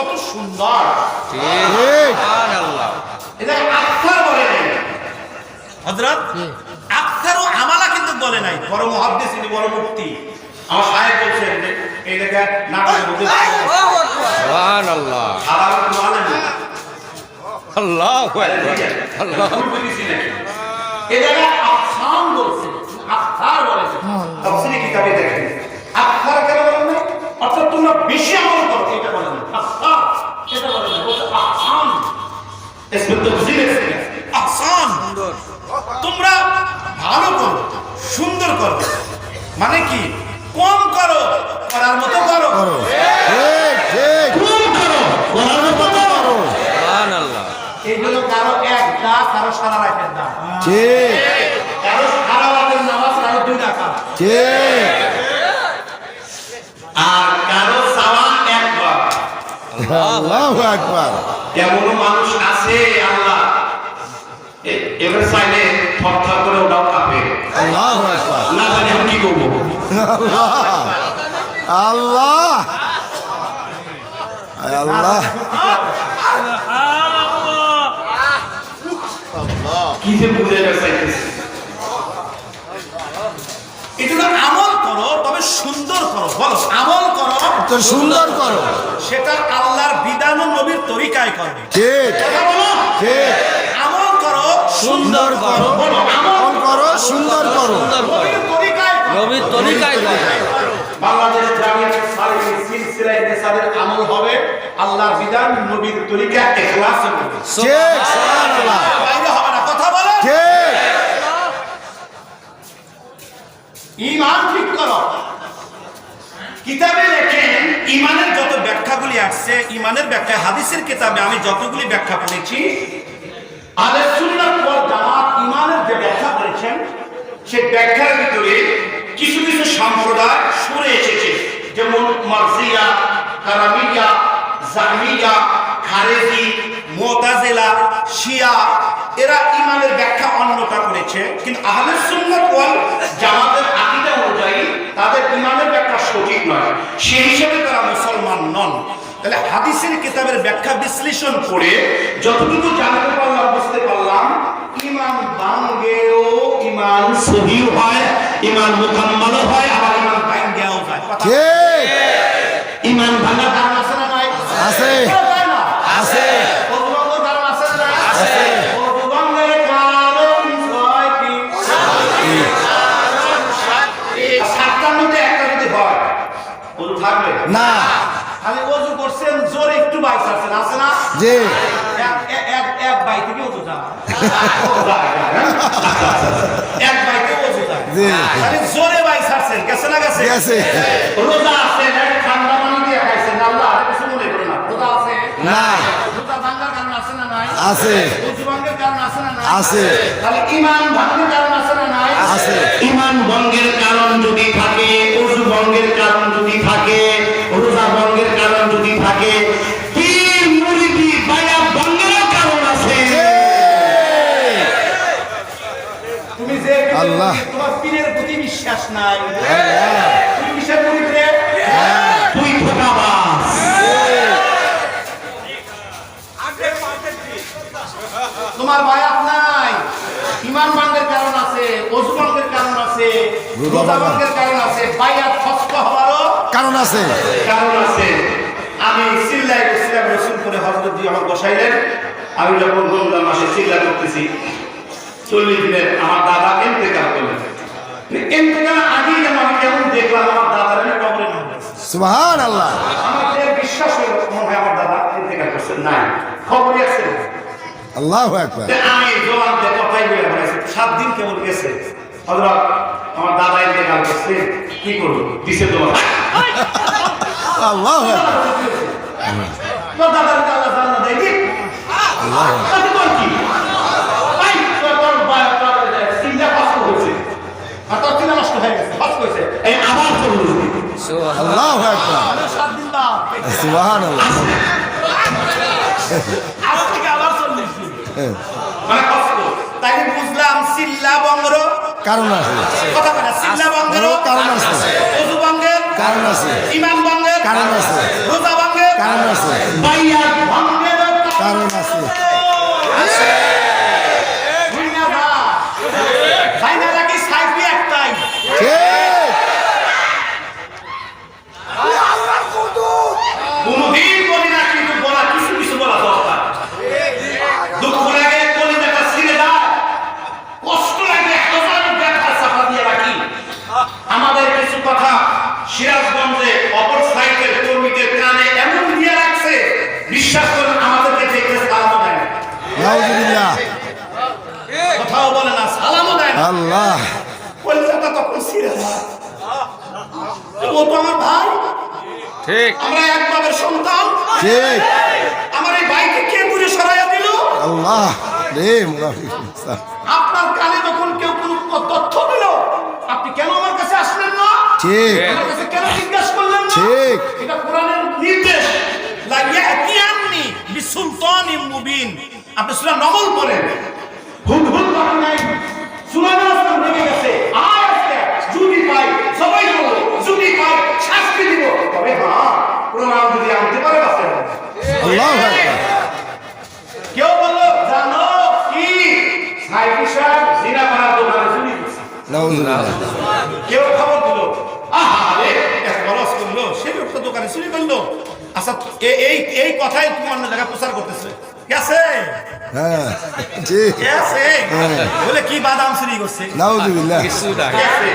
কত সুন্দর। ঠিক সুবহানাল্লাহ। এটা আখতার বলে নাই হযরত, আখতার ও আমালা কিন্তু বলে নাই। বড় মুহাদ্দিস, ইনি বড় মুফতি, আমার সাহেব বলছেন এই জায়গা নাটকের মধ্যে সুবহানাল্লাহ হারাম মানেন না। আল্লাহু আকবার আল্লাহু এই জায়গা আফসান বলছে, আখতার বলেছে। তাফসীরে কিতাবে দেখেন আখতার কেন বলেন না? অর্থাৎ তোমরা বেশি আমল করো এটা বলেন না। আখতার এটা বলেন না, বলছে আহসান। ইসমে তাফসীর আছে আহসান, তোমরা ভালো করো, সুন্দর করো। মানে কি? কম করো, করার মতো করো। ঠিক কম করো, করার মতো করো। সুবহানাল্লাহ এইগুলো কারো এক দা, কারো সারা রাতের দা, ঠিক কারো সারা রাতের নামাজ, কারো 2 রাকাত, ঠিক আর কারো সাওয়া একবার। আল্লাহু আকবার এমন মানুষ আছে আল্লাহ এবার চাইলে থরথর করে ওটাও কাঁপে। আল্লাহু আকবার না জানি আমি কি করবো। আল্লাহ আল্লাহ কি যে বুঝে চাইতেছে। এটা আমল করো, তবে সুন্দর করো। বলো আমল করো তো সুন্দর করো। সেটা আল্লাহর বিধান ও নবীর তরিকায় করবে। ঠিক বলো ঠিক আমল করো, সুন্দর করো। বলো আমল করো, সুন্দর করো। নবীর তরিকায় করো। নবীর তরিকায় করো। বাংলাদেশ জামিয়াত সালেহীন সিলসিলায়ে ইহসানের আমল হবে আল্লাহর বিধান নবীর তরিকা ইখলাসে হবে। ঠিক সুবহানাল্লাহ বাইরে হবে না, কথা বলেন। ঠিক ঈমান ঠিক করো। কিতাবে লেখেন ঈমানের যত ব্যাখ্যাগুলি আসছে, ঈমানের ব্যাখ্যা হাদিসের কিতাবে আমি যতগুলি ব্যাখ্যা পড়েছি, আহলে সুন্নাত ওয়াল জামাত ঈমানের যে ব্যাখ্যা করেছেন সেই ব্যাখ্যার ভিতরে কিছু কিছু সম্প্রদায় সরে এসেছে, যেমন মারজিয়া, কারামিয়া, জামিয়া, খারেজি, মুতাজিলা, শিয়া। এরা ঈমানের ব্যাখ্যা অন্যটা করেছে, কিন্তু আহলে সুন্নাত ওয়াল জামাতের আকীদা অনুযায়ী তাদের ঈমানের ব্যাখ্যা সঠিক নয়, সেই হিসেবে তারা মুসলমান নন। তাহলে হাদিসের কিতাবের ব্যাখ্যা বিশ্লেষণ করে যতটুকু জানতে পারলাম, বুঝতে পারলাম, ঈমান ভাঙ্গেও ঈমান সহিহ হয়, ঈমান মুকাম্মাল হয়, আবার ঈমান ভাঙ্গেও যায়। ঠিক ঈমান ভাঙার কারণ আছে না নাই? আছে যায় না? আছে অজুভঙ্গের কারণ আছে না নাই? আছে। অজুভঙ্গের কারণ ছয়টি। সাতটার মধ্যে একটা যদি হয়, অজু থাকবে না খালি অজু করছেন, জোরে একটু বাইক আছেন, আছে না? জি এক বাই থেকে অজু যায়, এক বাইকে অজু যায়। জি। খালি জোরে বাইক ছাড়ছেন, গেছে না গেছে? গেছে। রোজা আছেন, এক ঠান্ডা পানি দিয়ে খাইছেন, আল্লাহ আর কিছু মনে করেন না। রোজা আছে না রোজা ভাঙার কারণ আছে না নাই? আছে অজু ভাঙার কারণ আছে না নাই? আছে তাহলে ঈমান ভাঙার কারণ আছে না নাই? আছে। ঈমান ভঙ্গের কারণ যদি থাকে, অজু ভঙ্গের কারণ যদি থাকে, রোজা ভঙ্গের কারণ যদি থাকে, পীর মুরিদি বায়াত ভঙ্গের কারণ আছে। তুমি যে আল্লাহ। তোমার পীরের প্রতি বিশ্বাস নাই, আল্লাহ। তুমি কিসের মুরিদ রে? তুই ধোঁকাবাজ। তোমার বায়াত নাই, ঈমান ভঙ্গের কারণ আছে, অজু ভঙ্গের কারণ আছে, রোজা ভঙ্গের কারণ আছে, বায়াত ফসক হওয়ারও কারণ আছে কারণ আছে। আমি চিল্লাই করছিলাম, রসুল করে হযরত জি আমার বসাইলেন। আমি যখন রমজান মাসে চিল্লা করতেছি, 40 দিনের আমার দাদা ইন্তেকাল করলেন। ইন্তেকাল আগেই যেন আমি কেমন দেখলাম আমার দাদার কবরে নাম আছে। সুবহানাল্লাহ আমাদের বিশ্বাস হলো মনে হয় আমার দাদা ইন্তেকাল করছেন, নাই খবরই আছে। আল্লাহু আকবার আমি জবান দিয়ে কথাই বলে বলেছি, 7 দিন কেমন গেছে হযরত আমার দাদা ইন্তেকাল করছে, কি করবো দিছে তোমার আল্লাহু আকবার তোর দাদার আল্লাহ জান্নাত দেয় কি? তাতে তোর কি? ভাই, তোর চিন্তা কষ্ট হয়েছে, আর তোর চিন্তা নষ্ট হয়ে গেছে, কষ্ট হয়েছে, এই আবার চলুন। আল্লাহু আকবার 7 দিন দাও, সুবহানাল্লাহ আজ থেকে আবার 40 দিন, মানে কষ্ট। তাই বুঝলাম চিল্লা বঙ্গর কারণ আছে কথা বলে, চিল্লা বঙ্গের কারণ আছে অজু বঙ্গের কারণ আছে ঈমান বঙ্গের কারণ আছে রোজা বঙ্গের কারণ আছে, বাইয়াত ভঙ্গেরও কারণ আছে। ভুইলা যা। বাইনারা কি সাইফি একটাই? ঠিক। কোনদিন বলি না, কিন্তু বলা কিছু কিছু বলা দরকার। দুঃখ লাগে কলিজাটা ছিঁড়ে যায়, কষ্ট লাগে হাজার ব্যথা চাপা দিয়ে রাখি। আমাদের কিছু কথা সিরাজগঞ্জে অপর সাইডের কর্মীদের কানে এমন দিয়ে রাখছে, বিশ্বাস করুন আমাদেরকে দেখলে সালামও দেয় না। নাউজুবিল্লাহ। কথাও বলে না, সালামও দেয় না। আল্লাহ। কলিজাটা তখন ছিঁড়ে যায়। ও তো আমার ভাই, ঠিক। আমরা এক বাবার সন্তান। ঠিক। আমার এই ভাইকে কে দূরে সরাইয়া দিল? আল্লাহ রে মুনাফিক। আপনার কানে যখন কেউ কোনো তথ্য দিল, আপনি কেন আমার কাছে আসলেন না? ঠিক। আমার কাছে কেন জিজ্ঞাসা করলেন না? ঠিক। এটা কোরআনের নির্দেশ। লা ইয়াতিয়ানি বিসুলতানিম মুবিন। আপনি সূরা নমল পড়েন। হুদহুদ বাকি নাই, সূরা নাস লেগে গেছে। আর আজকে যদি পাই সবাই বলো, যদি পাই শাস্তি দিব। তবে হ্যাঁ, প্রমাণ যদি আনতে পারে বাঁচে। আল্লাহু আকবার। কেউ বললো জানো কি সাইফি সাহেব জিনা করার দোকানে চুরি করছে। নাউজুবিল্লাহ। কেউ খবর দিল, আহারে এক বলস করলো, সে লোকটা দোকানে চুরি করলো। আচ্ছা এই এই কথাই তোমার জায়গা প্রচার করতেছে। কে আছে? হ্যাঁ ঠিক। কে আছে? বলে কি বাদাম চুরি করছে। নাউজুবিল্লাহ। কিছু না। কে আছে?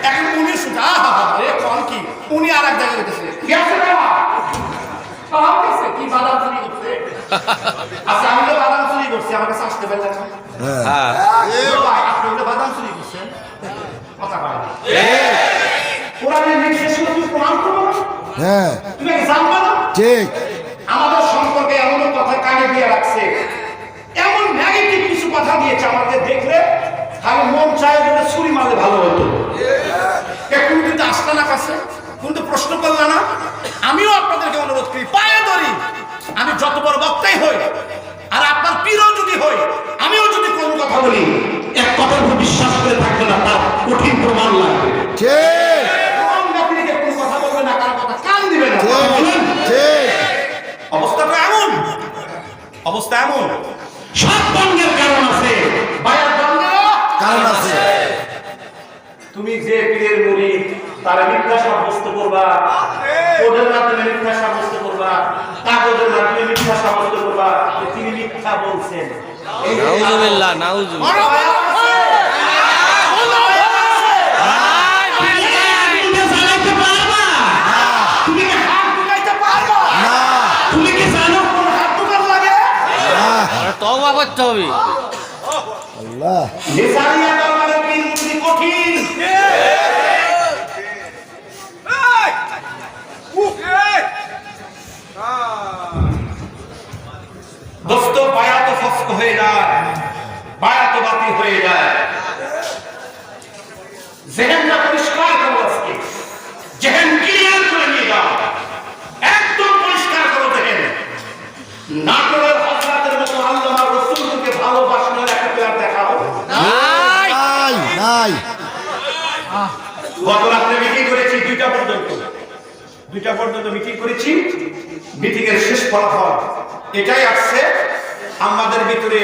এখন উনি শুধু আহারে কোন কি উনি আর এক জায়গায় গেছে। কে আছে বাবা? কাম গেছে কি বাদাম চুরি করছে। আচ্ছা আমি তো বাদাম চুরি করছি, আমার কাছে আসতে পারলেন না। হ্যাঁ হ্যাঁ। আপনি ওটা বাদাম চুরি করছেন, কথা বলেন। কোরআনের নির্দেশ তুমি প্রমাণ করবো না, হ্যাঁ তুমি কি জানবে না? ঠিক। আমাদের সম্পর্কে এমন কথা কানে দিয়ে রাখছে, এমন নেগেটিভ কিছু কথা দিয়েছে, আমাদের দেখলে খালি মন চায় বলে ছুরি মারলে ভালো হতো। এখন কিন্তু আসতে না কাছে, কিন্তু প্রশ্ন করলে না। আমিও আপনাদেরকে অনুরোধ করি, পায়ে ধরি, আমি যত বড় বক্তাই হই আর আপনার পীরও যদি হই, আমিও যদি কোনো কথা বলি, এক কথার উপর বিশ্বাস করে থাকবে না, তার কঠিন প্রমাণ লাগবে। ঠিক। প্রমাণ ব্যতিরেকে কোনো কথা বলবে না, কার কথা কান দিবে না। ঠিক। ঠিক। অবস্থাটা এমন, অবস্থা এমন, সব বঙ্গের কারণ আছে, বায়ার বঙ্গেরও কারণ আছে। তুমি যে পীরের মুরিদ, তারা মিথ্যা সাব্যস্ত করবা, ওদের মাধ্যমে মিথ্যা সাব্যস্ত করবা, কাগজের মাধ্যমে মিথ্যা সাব্যস্ত করবা যে তিনি মিথ্যা বলছেন। নাউজুবিল্লাহ, নাউজুবিল্লাহ। তুমি কি হাত দুগাইতে পারবা? না। তুমি কি জানো কোন হাত দুগার লাগে? আরে তওবা করতে হবে। আল্লাহ। নিসারিয়া দরবারে পীর মুরিদ কঠিন। দোস্ত বায়াত ফস্ক হয়ে যায়, বায়াত বাতিল হয়ে যায়। জেহেনটা পরিষ্কার করো আজকে, জেহেন ক্লিয়ার করে নিয়ে যাও, একদম পরিষ্কার করো জেহেন। নাটোরের হযরতের মতো আল্লাহর রাসূলকে ভালোবাসার একটা প্ল্যান দেখাও। নাই। নাই নাই। গত রাত্রে মিটিং করেছি 2টা পর্যন্ত, 2টা পর্যন্ত মিটিং করেছি। মিটিং এর শেষ ফলাফল এটাই আসছে, আমাদের ভিতরে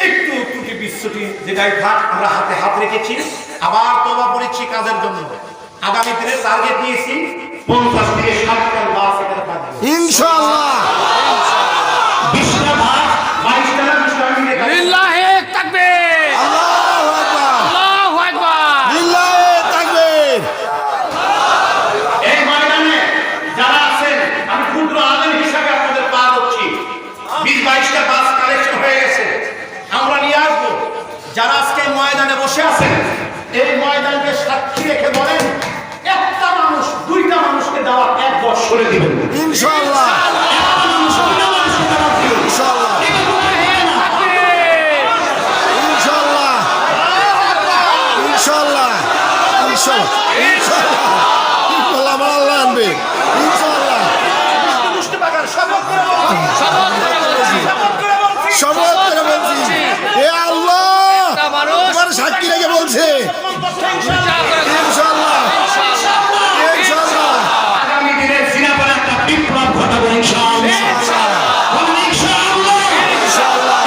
একটু ত্রুটি বিচ্যুতি যেটাই থাক আমরা হাতে হাত রেখেছি, আবার তওবা করেছি কাজের জন্য। আগামী দিনে টার্গেট নিয়েছি 50 থেকে 60টা বাস এখানে থাকবে ইনশাআল্লাহ। 20টা বাস, 22টা না 20টা মিলে থাকবে। লিল্লাহি তাকবীর। আল্লাহু আকবার। আল্লাহু আকবার। লিল্লাহি তাকবীর। এই ময়দানে যারা আছেন, আমি ক্ষুদ্র আলেম হিসাবে আপনাদের পা ধরছি। 20-22টা বাস কালেকশন হয়ে গেছে, আমরা নিয়ে আসবো। যারা আজকে এই ময়দানে বসে আছেন, এই ময়দানকে সাক্ষী রেখে বলেন, একটা মানুষ 2টা মানুষকে দাওয়াত 1 বছরে দিবেন। ইনশাআল্লাহ। একটা মানুষ 2টা মানুষকে দাওয়াত দিবেন। ইনশাআল্লাহ। ইনশাআল্লাহ। ইনশাআল্লাহ। ইনশাআল্লাহ। ইনশাআল্লাহ। ইনশাআল্লাহ আমার আল্লাহ আনবে। ইনশাআল্লাহ। বুঝতে পারবেন, শপথ করে বলছি, শপথ করে বলছি। শপথ করে বলছি, শপথ করে বলছি, এ আল্লাহ একটা মানুষ তোমার সাক্ষী রেখে বলছে। ইনশাআল্লাহ। ইনশাআল্লাহ। আগামী দিনে জিনাপাড়া একটা বিপ্লব ঘটাবো। বলেন ইনশাআল্লাহ। ইনশাআল্লাহ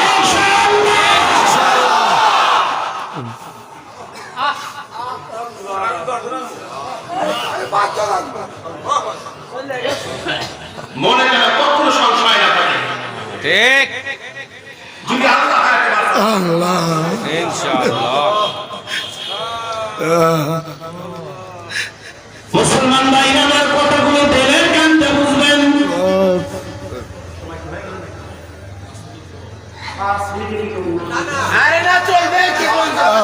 মনে যেন কখনো সংশয় না থাকে। ঠিক যদি আল্লাহ হায়াতে বাঁচান। আল্লাহ ইনশাআল্লাহ মুসলমান ভাইরা আমার কথাগুলো দিলের কানতে বুঝবেন।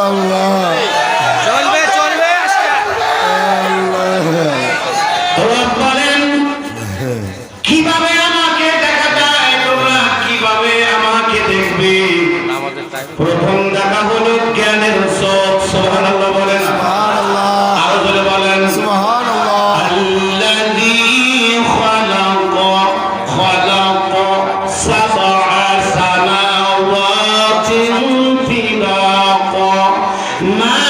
আল্লাহ চলবে চলবে আজকে রব বলেন কিভাবে আমাকে দেখা যায়, তোমরা কিভাবে আমাকে দেখবে? আমাদের টাইম প্রথম দেখা হলো জ্ঞানের চোখ। সুবহানাল্লাহ বলেন, সুবহানাল্লাহ আরো জোরে বলেন। সুবহানাল্লাহ الذي خلق سبع سماوات طباقا ما